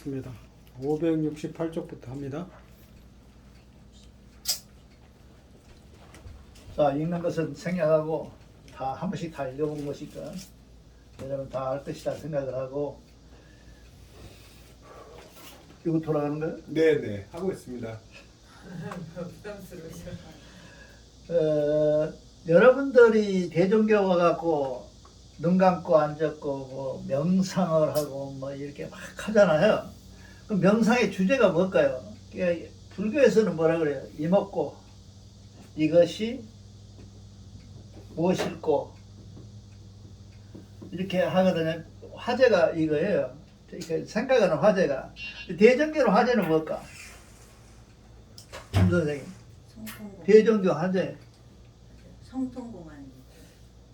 하겠습니다. 568쪽부터 합니다. 자, 읽는 것은 생략하고 다 한 번씩 다 읽어본 것이니까 여러분 다 알 것이다 생각을 하고. 이거 돌아가는 거예요? 네네 하고 있습니다. 부담스러우셔. 여러분들이 대종교 와갖고 눈 감고 앉았고 뭐 명상을 하고 뭐 이렇게 막 하잖아요. 그 명상의 주제가 뭘까요? 그러니까 불교에서는 뭐라 그래요? 이먹고 이것이 무엇일꼬 이렇게 하거든요. 화제가 이거예요. 그러니까 생각하는 화제가. 대종교의 화제는 뭘까? 김 선생님. 성통공. 대종교 화제. 성통공안.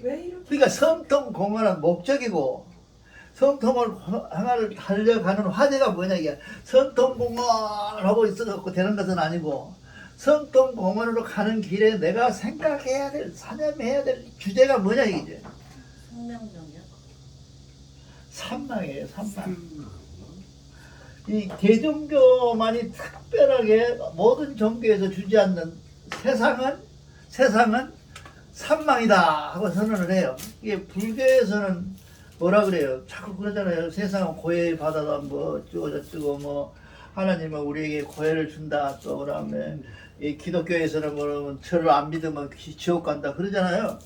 왜 이렇게? 그러니까 성통공헌은 목적이고 성통을 하나를 달려가는 화제가 뭐냐 이게. 성통공헌하고 있어갖고 되는 것은 아니고 성통공헌으로 가는 길에 내가 생각해야 될, 사념해야 될 주제가 뭐냐 이게. 성명정이요? 삼망이에요. 삼망. 이 대종교만이 특별하게 모든 종교에서 주지 않는 세상은 삼망이다 하고 선언을 해요. 이게 불교에서는 뭐라 그래요? 자꾸 그러잖아요. 세상은 고해 받아다 뭐 어쩌고 저쩌고 뭐 하나님은 우리에게 고해를 준다. 또 그다음에 이 기독교에서는 뭐라면 저를 안 믿으면 지옥 간다 그러잖아요.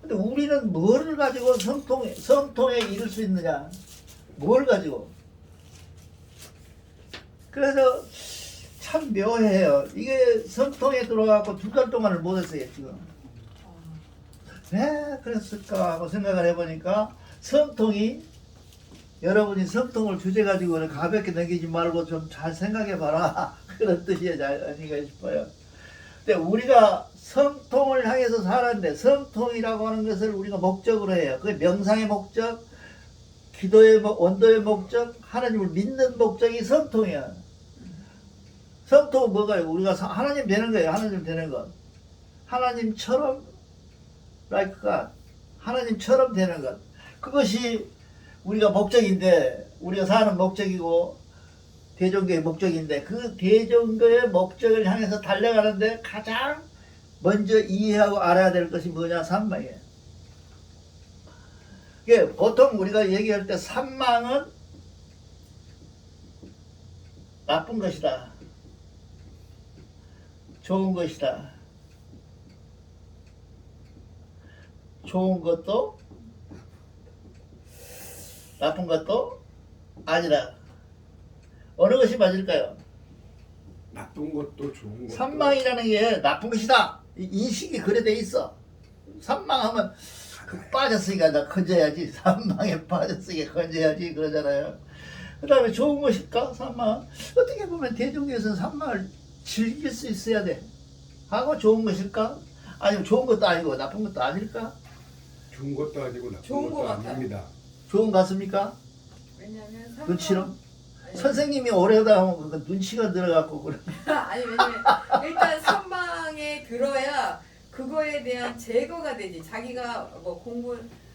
근데 우리는 뭐를 가지고 성통에 이룰 수 있느냐? 뭘 가지고? 그래서 참 묘해요. 이게 성통에 들어가고 2달 동안을 못했어요 지금. 왜 그랬을까 하고 생각을 해보니까 성통이, 여러분이 성통을 주제 가지고 가볍게 넘기지 말고 좀 잘 생각해봐라 그런 뜻이 아닌가 싶어요. 근데 우리가 성통을 향해서 살았는데 성통이라고 하는 것을 우리가 목적으로 해요. 그게 명상의 목적, 기도의 원도의 목적, 하나님을 믿는 목적이 성통이야. 성통은 뭐가요? 우리가 하나님 되는 거예요. 하나님 되는 것. 하나님처럼 like God. 하나님처럼 되는 것. 그것이 우리가 목적인데, 우리가 사는 목적이고 대종교의 목적인데, 그 대종교의 목적을 향해서 달려가는데 가장 먼저 이해하고 알아야 될 것이 뭐냐? 삼망이에요. 이게 보통 우리가 얘기할 때 삼망은 나쁜 것이다, 좋은 것이다, 좋은 것도 나쁜 것도 아니라, 어느 것이 맞을까요? 나쁜 것도 좋은 것도. 삼망이라는 게 나쁜 것이다, 인식이 그래 돼 있어. 삼망하면 빠졌으니까 나 건져야지, 삼망에 빠졌으니까 건져야지 그러잖아요. 그 다음에 좋은 것일까? 삼망. 어떻게 보면 대종교에서는 삼망을 즐길 수 있어야 돼 하고, 좋은 것일까? 아니면 좋은 것도 아니고 나쁜 것도 아닐까? 좋은 것도 아니고 나쁜 좋은 것도 것 같아요. 아닙니다. 좋은 것 같습니까? 왜냐면 눈치로? 아니, 선생님이 오래다 하면 그 눈치가 들어갖고 그래. 아니 왜냐면 일단 선망에 들어야 그거에 대한 제거가 되지. 자기가 뭐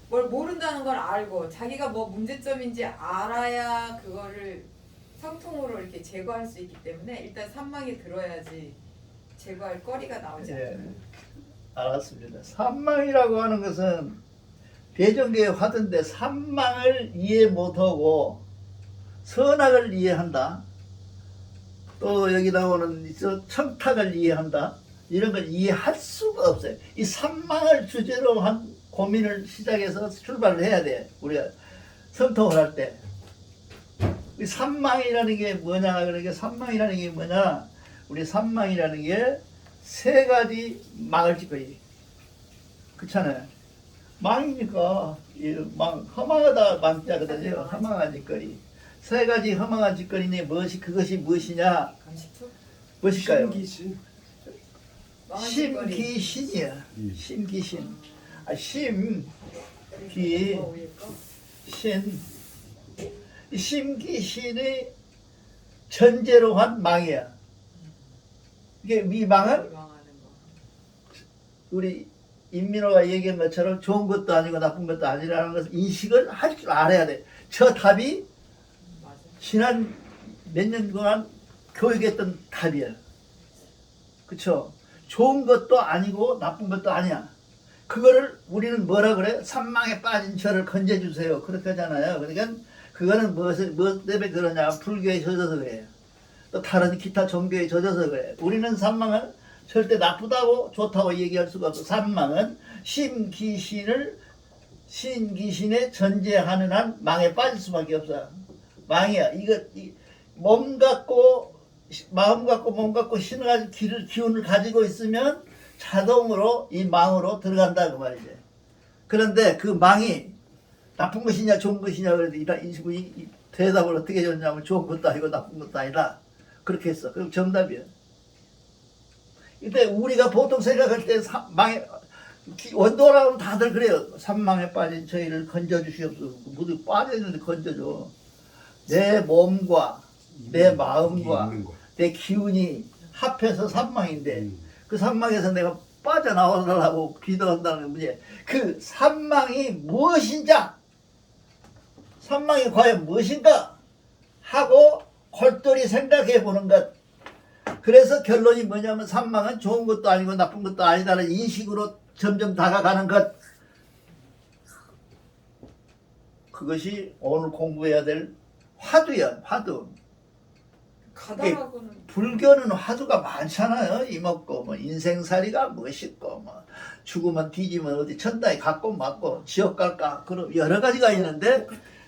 뭘 모른다는 걸 알고 자기가 뭐 문제점인지 알아야 그거를 성통으로 이렇게 제거할 수 있기 때문에 일단 선망에 들어야지 제거할 거리가 나오지 예, 않아요. 알았습니다. 삼망이라고 하는 것은 대종교의 화두인데, 삼망을 이해 못하고 선악을 이해한다, 또 여기 나오는 청탁을 이해한다, 이런 걸 이해할 수가 없어요. 이 삼망을 주제로 한 고민을 시작해서 출발을 해야 돼. 우리가 성통을 할 때. 이 삼망이라는 게 뭐냐? 그러니까 삼망이라는 게 뭐냐? 우리 삼망이라는 게 세 가지 망을 짓거리. 그렇잖아요. 망이니까 허망하다 망자거든요. 허망한 짓거리. 세 가지 허망한 짓거리니 그것이 무엇이냐? 감식초? 무엇일까요? 신기신. 심기신이야. 심기신. 아, 심, 기, 뭐 위에 거? 신. 이 심기신의 전제로 한 망이야. 이게 이 망은 망하는 거. 우리 임민호가 얘기한 것처럼 좋은 것도 아니고 나쁜 것도 아니라는 것을 인식을 할 줄 알아야 돼. 저 답이 맞아. 지난 몇 년간 교육했던 답이야. 그쵸? 좋은 것도 아니고 나쁜 것도 아니야. 그거를 우리는 뭐라 그래? 산망에 빠진 저를 건져주세요. 그렇게 하잖아요. 그러니까 그거는 무엇 때문에 그러냐? 불교에 젖어서 그래요. 또 다른 기타 종교에 젖어서 그래. 우리는 산망을 절대 나쁘다고 좋다고 얘기할 수가 없어. 산망은 신귀신의 전제하는 한 망에 빠질 수밖에 없어요. 망이야. 몸 갖고 마음 갖고 몸 갖고 신을 기운을 가지고 있으면 자동으로 이 망으로 들어간다 그 말이지. 그런데 그 망이 나쁜 것이냐 좋은 것이냐 그래도 이 대답을 어떻게 줬냐면 좋은 것도 아니고 나쁜 것도 아니다. 그렇게 했어. 그럼 정답이야. 이때 우리가 보통 생각할 때 원도라고 다들 그래요. 산망에 빠진 저희를 건져주시옵소서. 모두 빠져있는데 건져줘. 내 몸과 내 마음과 있는 거. 내 기운이 합해서 산망인데 그 산망에서 내가 빠져나오려고 기도한다는 문제. 그 산망이 무엇인가? 산망이 과연 무엇인가? 하고 골똘히 생각해 보는 것. 그래서 결론이 뭐냐면 산망은 좋은 것도 아니고 나쁜 것도 아니다라는 인식으로 점점 다가가는 것. 그것이 오늘 공부해야 될 화두야, 화두. 가다하고는 불교는 화두가 많잖아요. 이먹고 뭐 인생살이가 멋있고 뭐 죽으면 뒤지면 어디 천당에 갔고 맞고 지옥 갈까 그런 여러 가지가 있는데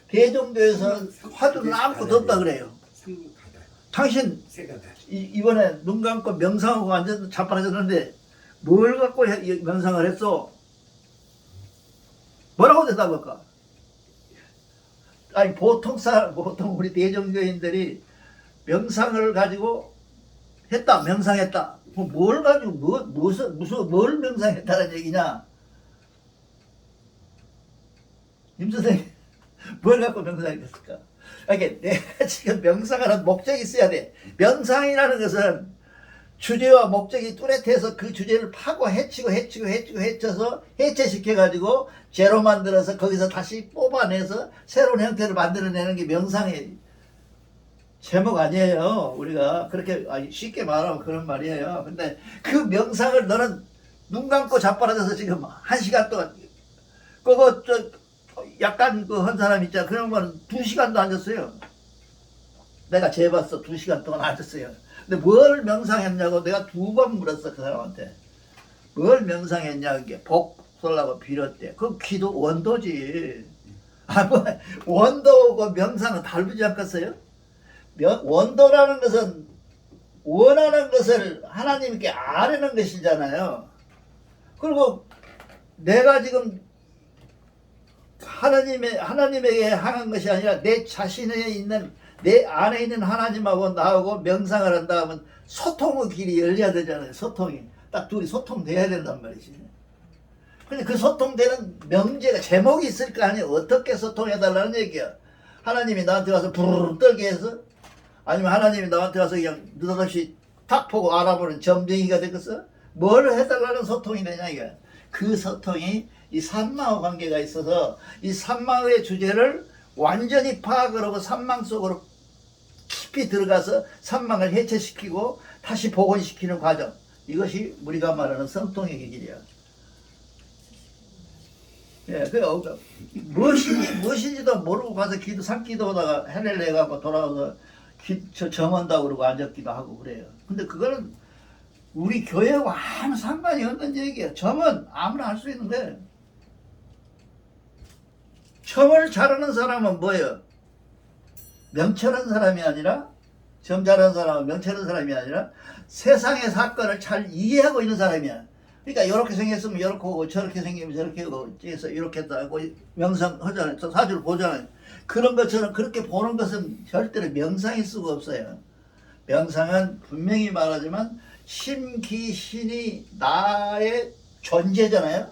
대종교에서 화두는 아무것도 없다 그래요. 삼가달, 당신 세가달. 이번에 눈 감고 명상하고 완전 자빠졌는데 뭘 갖고 명상을 했어? 뭐라고 대답할까? 아니 보통 우리 대종교인들이 명상을 가지고 했다, 명상했다. 뭘 가지고 뭘 명상했다는 얘기냐? 임 선생님, 뭘 갖고 명상했을까? 그러니까 내가 지금 명상하는 목적이 있어야 돼. 명상이라는 것은 주제와 목적이 뚜렷해서 그 주제를 파고 해쳐서 해체시켜가지고 제로 만들어서 거기서 다시 뽑아내서 새로운 형태를 만들어내는 게 명상의 제목 아니에요. 우리가 그렇게 쉽게 말하면 그런 말이에요. 근데 그 명상을 너는 눈 감고 자빠져서 지금 1시간 동안 그거 약간 그 한 사람 있잖아. 그런 거는 2시간도 앉았어요. 내가 재봤어. 2시간 동안 앉았어요. 근데 뭘 명상했냐고 내가 2번 물었어. 그 사람한테. 뭘 명상했냐. 그게 복 쏠라고 빌었대. 그 기도 원도지. 뭐 원도고 명상은 다르지 않겠어요? 원도라는 것은 원하는 것을 하나님께 아뢰는 것이잖아요. 그리고 내가 지금 하나님에게 향한 것이 아니라 내 자신에 있는 내 안에 있는 하나님하고 나하고 명상을 한다 하면 소통의 길이 열려야 되잖아요. 소통이 딱 둘이 소통돼야 된단 말이지. 근데 그 소통되는 명제가 제목이 있을 거 아니에요. 어떻게 소통해달라는 얘기야. 하나님이 나한테 와서 부르르 떨게 해서 아니면 하나님이 나한테 와서 그냥 느닷없이 탁 보고 알아보는 점쟁이가 되겠어? 뭘 해달라는 소통이 되냐 이게. 그 소통이 이 산망과 관계가 있어서 이 산망의 주제를 완전히 파악을 하고 산망 속으로 깊이 들어가서 산망을 해체시키고 다시 복원시키는 과정. 이것이 우리가 말하는 성통의 길이야. 예, 무엇인지도 모르고 가서 산기도하다가 해를 내갖고 돌아와서 정한다고 그러고 앉았기도 하고 그래요. 근데 그거는 우리 교회하고 아무 상관이 없는 얘기예요. 점은 아무나 할 수 있는데 점을 잘하는 사람은 뭐예요? 명철한 사람이 아니라 점 잘하는 사람은 명철한 사람이 아니라 세상의 사건을 잘 이해하고 있는 사람이야. 그러니까 이렇게 생겼으면 이렇게 하고 저렇게 생기면 저렇게 하고 해서 이렇게 하고 명상하잖아요. 사주를 보잖아요. 그런 것처럼 그렇게 보는 것은 절대로 명상일 수가 없어요. 명상은 분명히 말하지만 심기신이 나의 존재잖아요.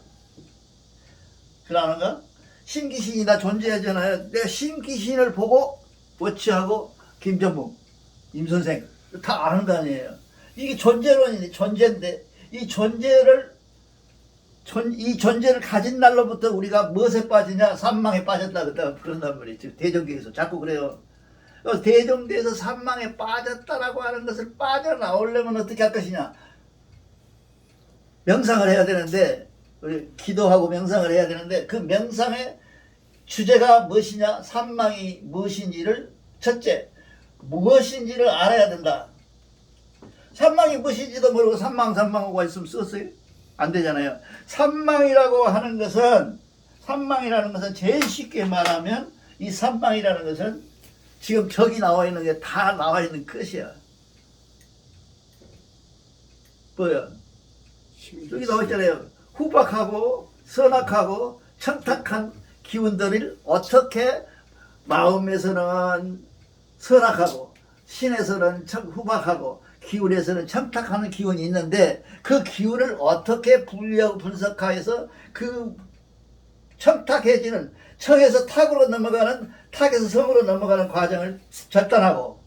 그러는가? 심기신이 나 존재하잖아요. 내가 심기신을 보고 워치하고 김전묵, 임선생 다 아는 거 아니에요. 이게 존재론이네. 존재인데 이 존재를 가진 날로부터 우리가 무엇에 빠지냐? 산망에 빠졌다 그런단 말이죠. 대전교에서 자꾸 그래요. 또 대종대에서 산망에 빠졌다라고 하는 것을 빠져나오려면 어떻게 할 것이냐? 명상을 해야 되는데, 우리 기도하고 명상을 해야 되는데, 그 명상의 주제가 무엇이냐? 산망이 무엇인지를 첫째, 무엇인지를 알아야 된다. 산망이 무엇인지도 모르고 산망하고 있으면 썼어요? 안 되잖아요. 산망이라는 것은 제일 쉽게 말하면 이 산망이라는 것은 지금 저기 나와 있는 게 다 나와 있는 것이야. 뭐야? 저기 나와 있잖아요. 후박하고 선악하고 청탁한 기운들을 어떻게 마음에서는 선악하고 신에서는 후박하고 기운에서는 청탁하는 기운이 있는데 그 기운을 어떻게 분석하여서 그 청탁해지는 청에서 탁으로 넘어가는 탁에서 성으로 넘어가는 과정을 절단하고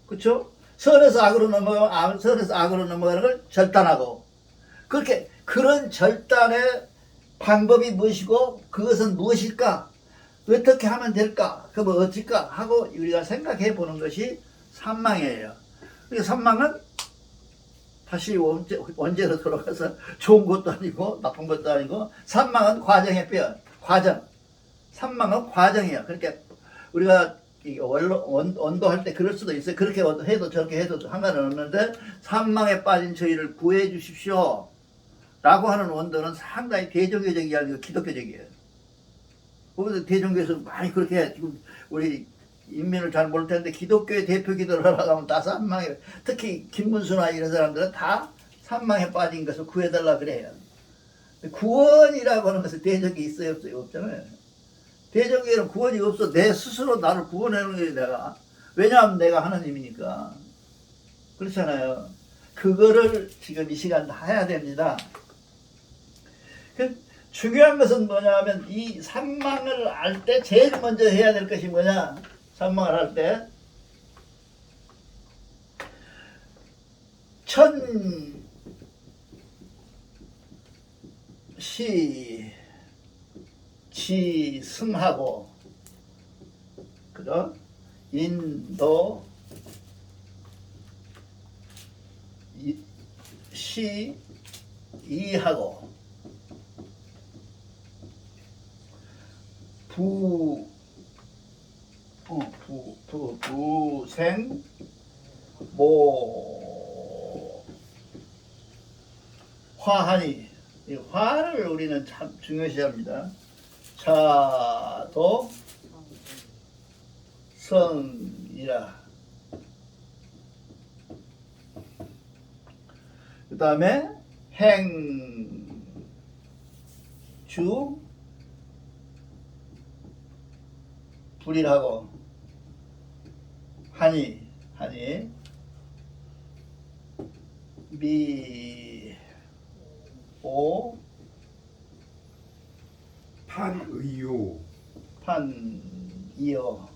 그렇죠? 선에서 악으로 넘어가는 선에서 악으로 넘어가는 걸 절단하고 그렇게 그런 절단의 방법이 무엇이고 그것은 무엇일까? 어떻게 하면 될까? 그러면 어떨까? 하고 우리가 생각해 보는 것이 산망이에요. 산망은 다시 원제로 돌아가서 좋은 것도 아니고 나쁜 것도 아니고 산망은 과정의 과정. 산망은 과정이에요. 그러니까 우리가 언도할 때 그럴 수도 있어요. 그렇게 해도 저렇게 해도 상관은 없는데 산망에 빠진 저희를 구해 주십시오 라고 하는 원도는 상당히 대종교적이 아니고 기독교적이에요. 거기서 대종교에서 많이 그렇게 해. 지금 우리 인민을 잘 모를 텐데 기독교의 대표 기도를 하러 가면 다 산망에 특히 김문수나 이런 사람들은 다 산망에 빠진 것을 구해달라 그래요. 구원이라고 하는 것은 대적이 있어요 없어요? 없잖아요. 대적에는 구원이 없어. 내 스스로 나를 구원하는 거예요 내가. 왜냐하면 내가 하나님이니까. 그렇잖아요. 그거를 지금 이 시간 해야 됩니다. 중요한 것은 뭐냐 하면 이 산망을 알 때 제일 먼저 해야 될 것이 뭐냐? 산망을 할 때 지승하고 그죠? 인도 시이하고 부생 화하니 이 화를 우리는 참 중요시합니다. 자도 성이라. 그 다음에 행주 불일하고 하니 미오 판의요 판이요.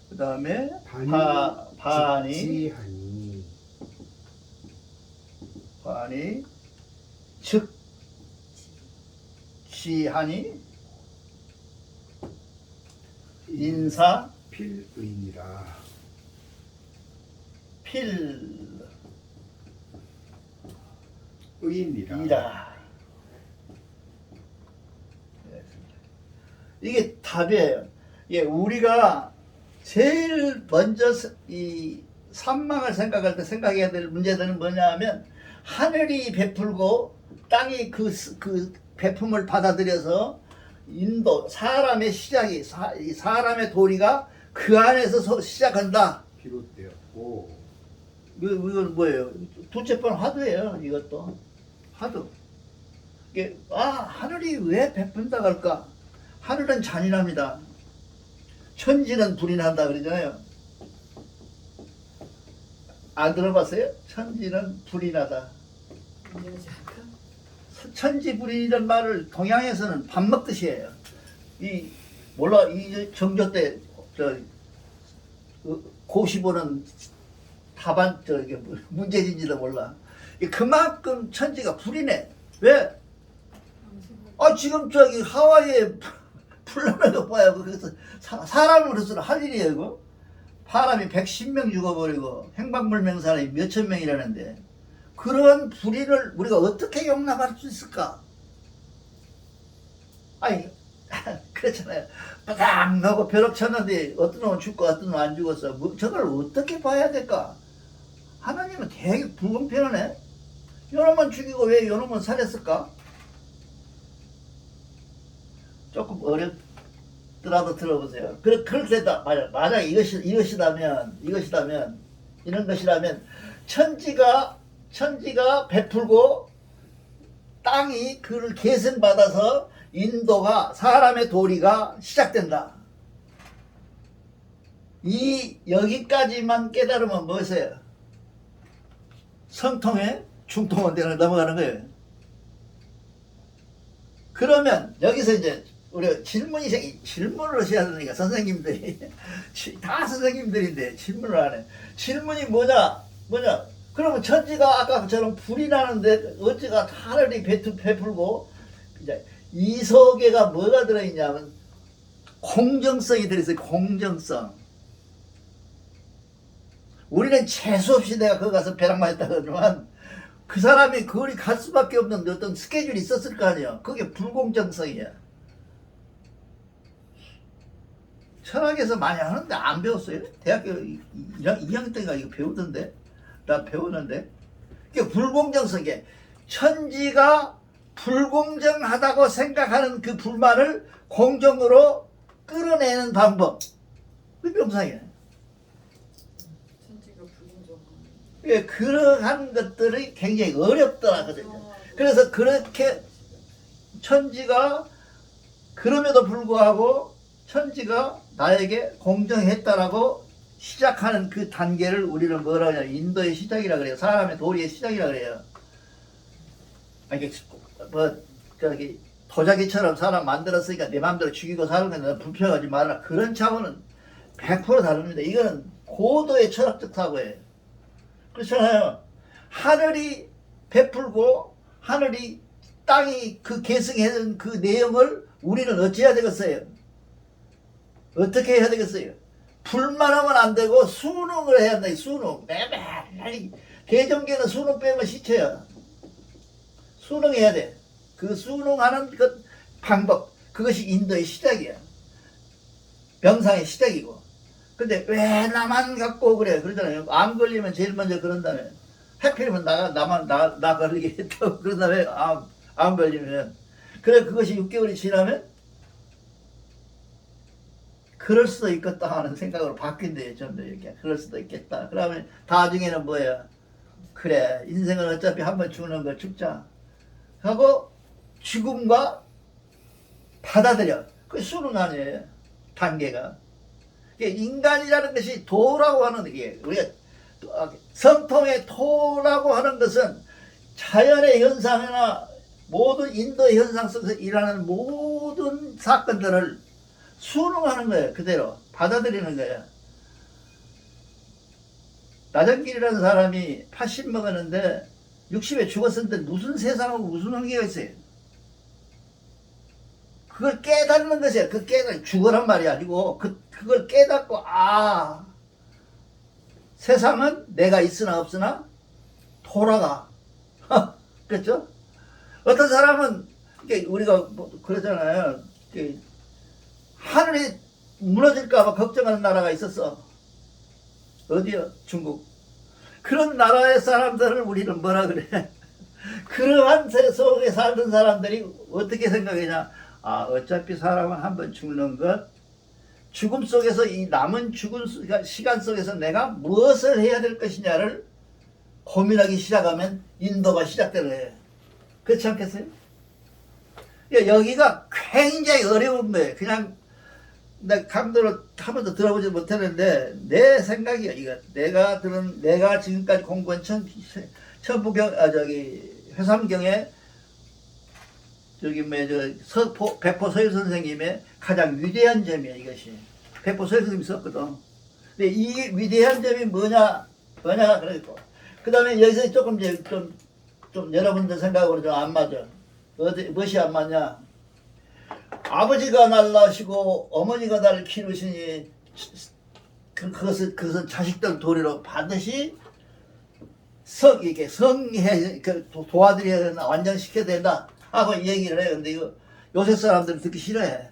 그 다음에 반이 즉지하니 인사 필의니라. 의인이라. 이게 답이에요. 예, 우리가 제일 먼저 이 산망을 생각할 때 생각해야 될 문제들은 뭐냐 하면 하늘이 베풀고 땅이 그 베품을 받아들여서 인도 사람의 시작이 사람의 도리가 그 안에서 시작한다. 비롯되었고 이건 뭐예요? 둘째 번 화두예요. 이것도 화두. 이게 하늘이 왜 베푼다 할까? 하늘은 잔인합니다. 천지는 불이 난다 그러잖아요. 안 들어봤어요? 천지는 불이 나다. 천지불이라는 말을 동양에서는 밥 먹듯이 해요. 이 정조 때 고시 보는 답안 문제진지도 몰라. 그만큼 천지가 불이네. 왜? 지금 하와이에 풀나는 거 봐요. 그래서 사람으로서는 할 일이에요, 이거. 사람이 110명 죽어버리고 행방불명사람이 몇천 명이라는데 그런 불의를 우리가 어떻게 용납할 수 있을까? 아니 그렇잖아요. 바닥 하고 벼락 쳤는데 어떤 놈은 죽고 어떤 놈은 안 죽었어. 저걸 어떻게 봐야 될까? 하나님은 되게 불공평하네. 요놈은 죽이고 왜 요놈은 살렸을까? 조금 어렵더라도 들어보세요. 그렇게 만약 이것이라면 이런 것이라면 천지가 베풀고 땅이 그를 계승받아서 인도가 사람의 도리가 시작된다. 여기까지만 깨달으면 뭐세요? 성통에 중통원대로 넘어가는 거예요. 그러면 여기서 이제 우리가 질문을 하셔야 되니까 선생님들이 다 선생님들인데 질문을 안 해. 질문이 뭐냐? 그러면 천지가 아까처럼 불이 나는데 어찌가 하늘이 베풀고 이제 이 속에가 뭐가 들어있냐면 공정성이 들어있어요. 공정성. 우리는 재수없이 내가 거기 가서 배낭만 했다 그러지만 그 사람이 거기 갈 수밖에 없는 어떤 스케줄이 있었을 거 아니에요. 그게 불공정성이야. 철학에서 많이 하는데 안 배웠어요. 대학교 2학년 때가 이거 배우던데. 나 배우는데. 이게 불공정성이야. 천지가 불공정하다고 생각하는 그 불만을 공정으로 끌어내는 방법. 그게 명상이야. 천지가 불공정한. 예, 그러한 것들이 굉장히 어렵더라 하거든요. 그래서 그렇게 천지가 그럼에도 불구하고 천지가 나에게 공정했다라고 시작하는 그 단계를 우리는 뭐라 하냐, 인도의 시작이라 그래요. 사람의 도리의 시작이라 그래요. 이게 저기 도자기처럼 사람 만들었으니까 내 마음대로 죽이고 사는 건 불평하지 마라. 그런 차원은 100% 다릅니다. 이거는 고도의 철학적 사고예요. 그렇잖아요. 하늘이 베풀고 하늘이 땅이 그 계승해준 그 내용을 우리는 어찌해야 되겠어요? 어떻게 해야 되겠어요? 불만하면 안 되고 수능을 해야 한다. 수능. 매일 개정계는 수능 빼면 시체야. 수능해야 돼. 그 수능하는 그 방법, 그것이 인도의 시작이야. 명상의 시작이고. 근데 왜 나만 갖고 그래? 그러잖아요. 암 걸리면 제일 먼저 그런다며. 하필이면 나 걸리게 했다고 그런 다음에 암 걸리면. 그래, 그것이 6개월이 지나면 그럴 수도 있겠다 하는 생각으로 바뀐대요. 좀 더 이렇게. 그럴 수도 있겠다. 그러면 나중에는 뭐야? 그래, 인생은 어차피 한번 죽는 거 죽자 하고 죽음과 받아들여. 그 수능 아니에요. 단계가. 인간이라는 것이 도라고 하는 게, 우리가 성통의 토라고 하는 것은 자연의 현상이나 모든 인도의 현상 속에서 일어나는 모든 사건들을 수능하는 거예요. 그대로 받아들이는 거예요. 나정길이라는 사람이 80 먹었는데 60에 죽었는데 무슨 세상하고 무슨 관계가 있어요? 그걸 깨닫는 것이에요. 그 죽어란 말이 아니고 그걸 깨닫고 세상은 내가 있으나 없으나 돌아가. 그렇죠? 어떤 사람은 우리가 그러잖아요. 하늘이 무너질까봐 걱정하는 나라가 있었어. 어디요? 중국. 그런 나라의 사람들을 우리는 뭐라 그래? 그러한 속에 살던 사람들이 어떻게 생각하냐? 어차피 사람은 한번 죽는 것, 죽음 속에서 이 남은 죽은 시간 속에서 내가 무엇을 해야 될 것이냐를 고민하기 시작하면 인도가 시작되는 거예요. 그렇지 않겠어요? 여기가 굉장히 어려운 거예요. 그냥 내가 강도를 한 번도 들어보지 못했는데 내 생각이야. 이거 내가 지금까지 공부한 회삼경의 백포 서일 선생님의 가장 위대한 점이야. 이것이 백포 서일 선생님이 썼거든. 근데 이 위대한 점이 뭐냐 그랬고, 그 다음에 여기서 조금 이제 좀 여러분들 생각으로 좀 안 맞아. 무엇이 안 맞냐? 아버지가 날 낳으시고 어머니가 나를 키우시니 그것은 자식들 도리로 반드시 이렇게 성해 도와드려야 된다, 완전시켜야 된다 하고 얘기를 해요. 근데 이거 요새 사람들은 듣기 싫어해.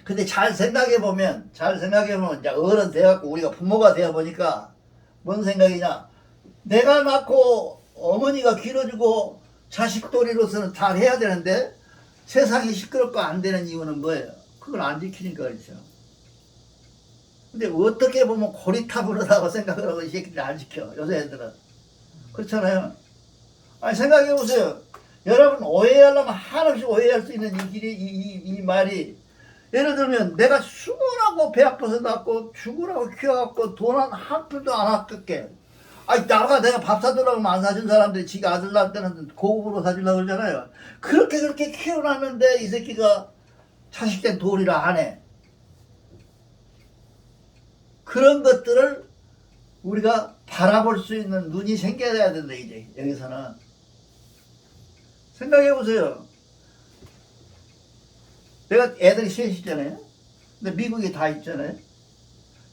근데 잘 생각해 보면 이제 어른 돼갖고 우리가 부모가 되어 보니까 뭔 생각이냐? 내가 낳고 어머니가 길어주고 자식 도리로서는 잘 해야 되는데 세상이 시끄럽고 안 되는 이유는 뭐예요? 그걸 안 지키니까 그렇죠. 근데 어떻게 보면 고리타분하다고 생각을 하고 이 새끼들이 안 지켜, 요새 애들은. 그렇잖아요. 아니 생각해 보세요. 여러분 오해하려면 한없이 오해할 수 있는 이 길이 이 말이, 예를 들면 내가 죽으라고 배 아파서 낳고 죽으라고 키워갖고 돈 한 푼도 안 아깝게, 아니 내가 밥 사주라고 하면 안 사준 사람들이 지가 아들 낳을 때는 고급으로 사주려고 그러잖아요. 그렇게 키워놨는데 이 새끼가 자식된 도리라 안 해. 그런 것들을 우리가 바라볼 수 있는 눈이 생겨야 된다. 이제 여기서는 생각해 보세요. 내가 애들이 셋이잖아요. 근데 미국에 다 있잖아요.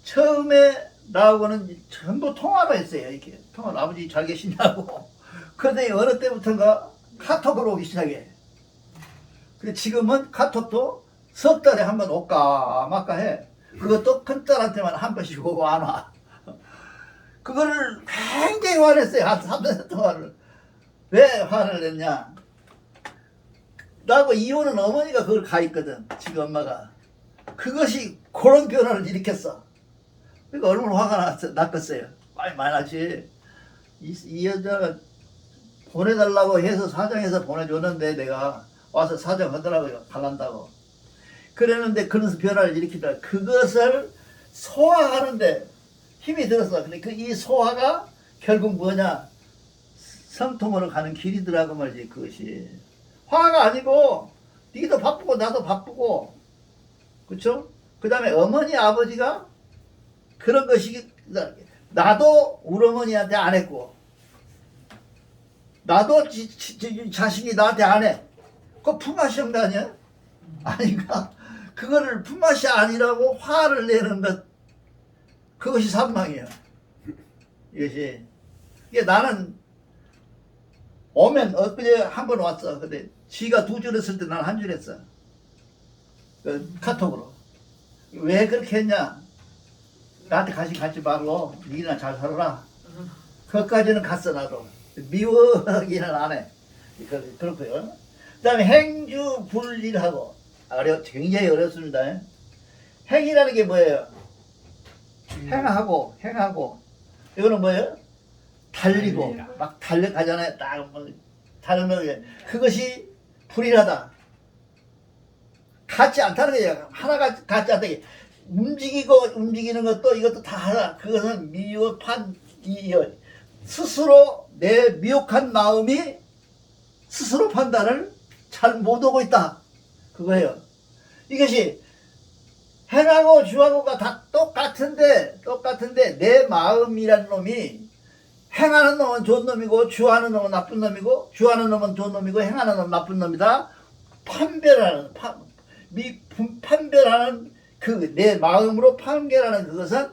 처음에 나하고는 전부 통화로 했어요. 이렇게 통화로 아버지 잘 계시냐고. 그런데 어느 때부터인가 카톡으로 오기 시작해. 근데 지금은 카톡도 석 달에 한 번 올까 말까 해. 그것도 큰딸한테만 한 번씩 오고 안 와. 그거를 굉장히 화냈어요. 한 3년 동안을. 왜 화를 냈냐? 나하고 이혼은 어머니가 그걸 가 있거든. 지금 엄마가. 그것이 그런 변화를 일으켰어. 그러니까 얼마나 화가 났겠어요. 많이 났지. 이 여자가 보내달라고 해서 사정해서 보내줬는데 내가 와서 사정하더라고요. 갈란다고. 그랬는데 그래서 변화를 일으키더라. 그것을 소화하는데 힘이 들었어. 근데 이 소화가 결국 뭐냐? 성통으로 가는 길이더라고 말이지. 그것이 화가 아니고 니도 바쁘고 나도 바쁘고, 그쵸? 그 다음에 어머니 아버지가 그런 것이, 나도 우리 어머니한테 안 했고 나도 자식이 나한테 안 해. 그거 품맛이 없는 거 아니야? 아닌가? 그거를 품맛이 아니라고 화를 내는 것, 그것이 산망이에요. 이것이. 이게 나는 오면 엊그제 한 번 왔어. 근데 지가 2줄 했을 때 난 1줄 했어. 그 카톡으로. 왜 그렇게 했냐? 나한테 같이 말고 니나 잘 살아라. 그것까지는 갔어. 나도 미워하기는 안 해. 그렇고요. 그 다음에 행주 불일하고 굉장히 어렵습니다. 행이라는 게 뭐예요? 행하고 이거는 뭐예요? 달리고 막 달려가잖아요. 딱 다른 게 그것이 불일하다. 같지 않다는 거예요. 하나가 같지 않다. 움직이는 것도 이것도 다 하나. 그것은 스스로 내 미혹한 마음이 스스로 판단을 잘 못하고 있다. 그거예요. 이것이 행하고 주하고가 다 똑같은데 내 마음이라는 놈이, 행하는 놈은 좋은 놈이고 주하는 놈은 나쁜 놈이고, 주하는 놈은 좋은 놈이고 행하는 놈은 나쁜 놈이다. 판별하는 그 내 마음으로 판별하는 그것은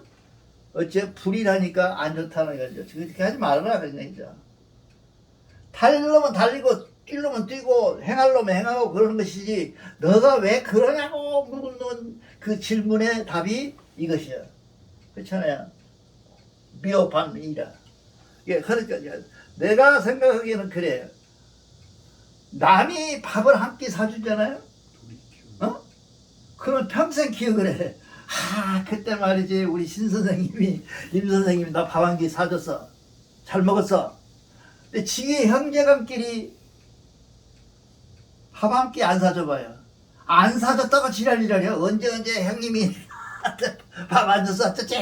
어째 불이라니까 안 좋다는 거죠. 그렇게 하지 말아라 그런 거죠. 달릴 놈은 달리고 뛸 놈은 뛰고 행할 놈은 행하고 그러는 것이지, 너가 왜 그러냐고 묻는 그 질문의 답이 이것이야. 그렇잖아요. 미흡함이라. 예, 그러니까 내가 생각하기에는 그래요. 남이 밥을 한 끼 사주잖아요. 어? 그럼 평생 기억을 해. 그때 말이지 우리 임 선생님이 나 밥 한 끼 사줬어. 잘 먹었어. 근데 지의 형제간끼리 밥 한 끼 안 사줘봐요. 안 사줬다고 지랄이라려. 언제 형님이 밥 안 줬어? 어쩌지?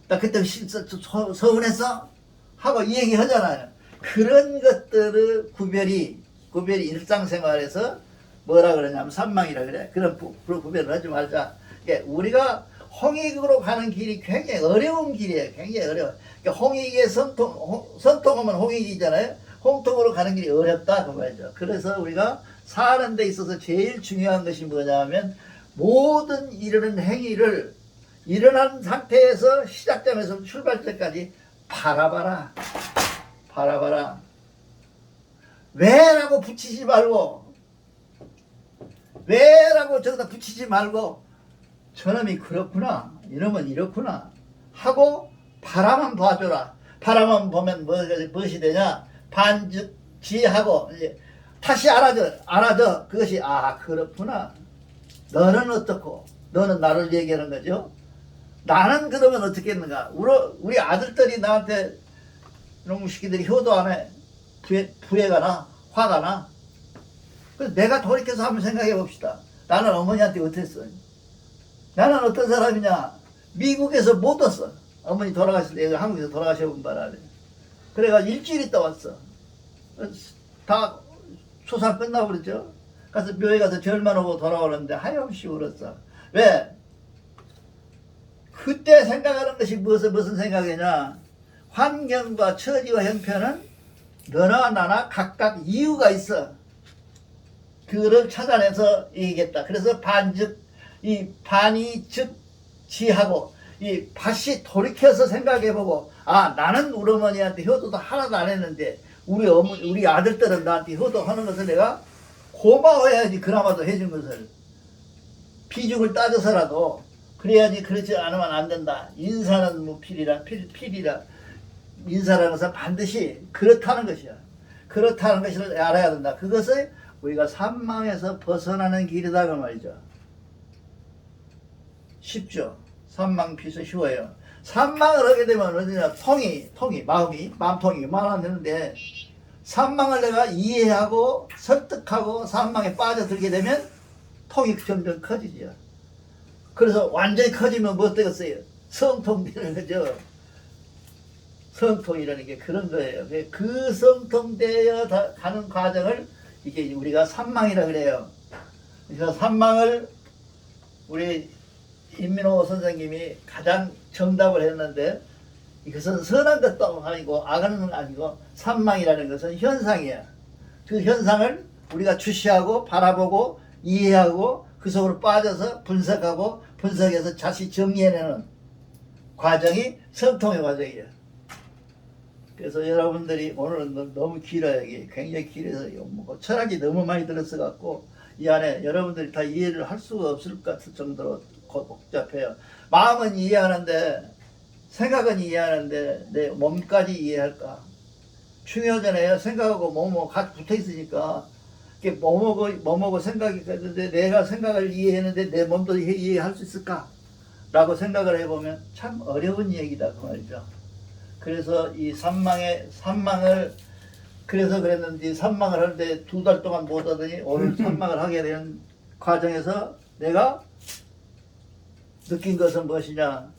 나 그때 서운했어? 하고 이 얘기 하잖아요. 그런 것들의 구별이 일상생활에서 뭐라 그러냐면 산망이라 그래. 그런 구별을 하지 말자. 우리가 홍익으로 가는 길이 굉장히 어려운 길이에요. 굉장히 어려워. 그러니까 홍익의 선통하면 홍익이잖아요. 홍통으로 가는 길이 어렵다 그 말이죠. 그래서 우리가 사는 데 있어서 제일 중요한 것이 뭐냐면 모든 이르는 행위를 일어난 상태에서 시작점에서 출발점까지 바라봐라. 바라봐라. 왜라고 붙이지 말고 왜라고 저기다 붙이지 말고 저놈이 그렇구나 이놈은 이렇구나 하고 바라만 봐줘라. 바라만 보면 무엇이 되냐 반즉지하고 다시 알아줘. 그것이 그렇구나. 너는 어떻고 너는 나를 얘기하는 거죠. 나는 그러면 어떻게 했는가. 우리 아들들이 나한테 이놈 새끼들이 효도 안 해. 부해가 나 화가 나. 그래서 내가 돌이켜서 한번 생각해 봅시다. 나는 어머니한테 어땠어? 나는 어떤 사람이냐. 미국에서 못 왔어. 어머니 돌아가실 때 한국에서 돌아가셔본 바람에. 그래가 일주일 있다 왔어. 다 초상 끝나고 그랬죠. 가서 묘에 가서 절만 하고 돌아오는데 하염없이 울었어. 왜? 그때 생각하는 것이 무슨 생각이냐. 환경과 처지와 형편은 너나 나나 각각 이유가 있어. 그거를 찾아내서 얘기했다. 그래서 이 반이 즉 지하고 이 다시 돌이켜서 생각해보고 나는 우리 어머니한테 효도도 하나도 안 했는데 우리 아들들은 나한테 효도하는 것을 내가 고마워해야지. 그나마도 해준 것을 비중을 따져서라도 그래야지. 그렇지 않으면 안 된다. 인사는 뭐 필이라 인사라는 것은 반드시 그렇다는 것이야. 그렇다는 것을 알아야 된다. 그것을 우리가 산망에서 벗어나는 길이다 그 말이죠. 쉽죠. 산망 피서 쉬워요. 산망을 하게 되면 어디냐 마음통이 말안 되는데 산망을 내가 이해하고 설득하고 산망에 빠져들게 되면 통이 점점 커지죠. 그래서 완전히 커지면 뭐 되겠어요? 성통되는 거죠. 성통이라는 게 그런 거예요. 그 성통되어 가는 과정을 이게 우리가 산망이라 그래요. 그래서 산망을 우리 임민호 선생님이 가장 정답을 했는데 이것은 선한 것도 아니고 악한 건 아니고 산망이라는 것은 현상이야. 그 현상을 우리가 주시하고 바라보고 이해하고 그 속으로 빠져서 분석해서 다시 정리해내는 과정이 성통의 과정이에요. 그래서 여러분들이 오늘은 너무 길어요. 이게 굉장히 길어서 철학이 너무 많이 들어서 갖고 이 안에 여러분들이 다 이해를 할 수가 없을 것 같을 정도로 복잡해요. 마음은 이해하는데 생각은 이해하는데 내 몸까지 이해할까? 중요하잖아요. 생각하고 몸하고 같이 붙어 있으니까 이게 몸하고 생각이 있는데 내가 생각을 이해했는데 내 몸도 이해할 수 있을까? 라고 생각을 해보면 참 어려운 얘기다 그 말이죠. 그래서 이 산망을 그래서 그랬는지 산망을 하는데 2달 동안 못 하더니 오늘 산망을 하게 되는 과정에서 내가 느낀 것은 무엇이냐.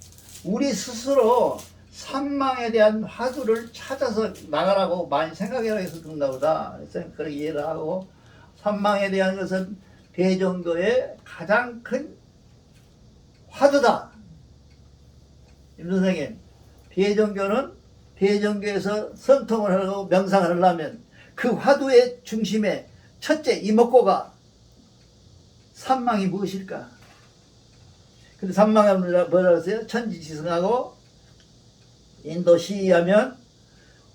우리 스스로 산망에 대한 화두를 찾아서 나가라고 많이 생각해라 해서 그런가 보다. 그렇게 이해를 하고 산망에 대한 것은 대종교의 가장 큰 화두다. 임 선생님, 대종교에서 성통을 하고 명상을 하려면 그 화두의 중심에 첫째 이목구가 산망이 무엇일까? 근데 산망은 뭐라 그랬어요? 천지지승하고 인도시하면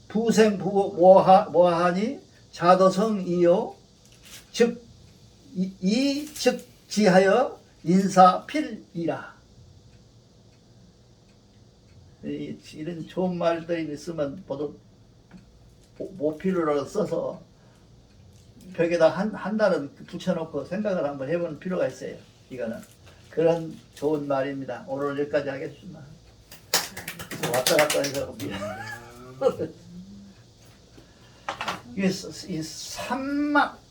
부생부모하니 자도성이요 즉 지하여 인사필이라. 이런 좋은 말들이 있으면 모두 모필로라고 써서 벽에다 한 달은 붙여놓고 생각을 한번 해보는 필요가 있어요. 이거는 그런 좋은 말입니다. 오늘 여기까지 하겠습니다. 왔다 갔다 해서 미안. 이 산막